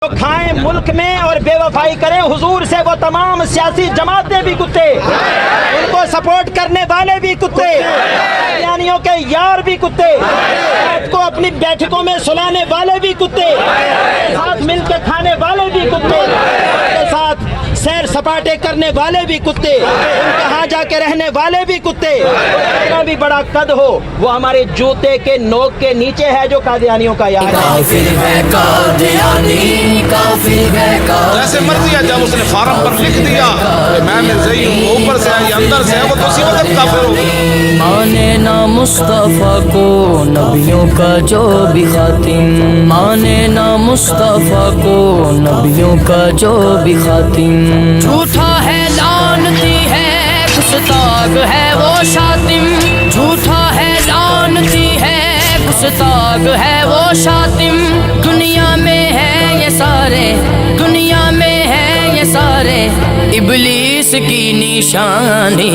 کھائیں ملک میں اور بے وفائی کریں حضور سے وہ تمام سیاسی جماعتیں بھی کتے، ان کو سپورٹ کرنے والے بھی کتے، قادیانیوں کے یار بھی کتے، کو اپنی بیٹھکوں میں سلانے والے بھی کتے، ساتھ مل کے کھانے والے بھی کتے، کے ساتھ سیر سپاٹے کرنے والے بھی کتے، ان کے ہاں جا کے رہنے والے بھی کتے، اتنا بھی بڑا قد ہو وہ ہمارے جوتے کے نوک کے نیچے ہے جو قادیانیوں کا یار ہے۔ جیسے مرضی ہے، جب اس نے فارم پر لکھ دیا کہ میں مرزائی ہوں، اوپر سے ہے یا اندر سے ہے، وہ تو اسی وقت کافر ہو گیا۔ مانے نا مصطفیٰ کو نبیوں کا جو بھی خاتم، مانے نا مصطفیٰ کو نبیوں کا جو بھی خاتم، جھوٹا ہے لعنتی ہے گستاخ ہے وہ شاتم، جھوٹا ہے لعنتی ہے گستاخ ہے وہ شاتم، دنیا میں ہے یہ سارے، دنیا میں ہے یہ سارے ابلیس کی نشانی۔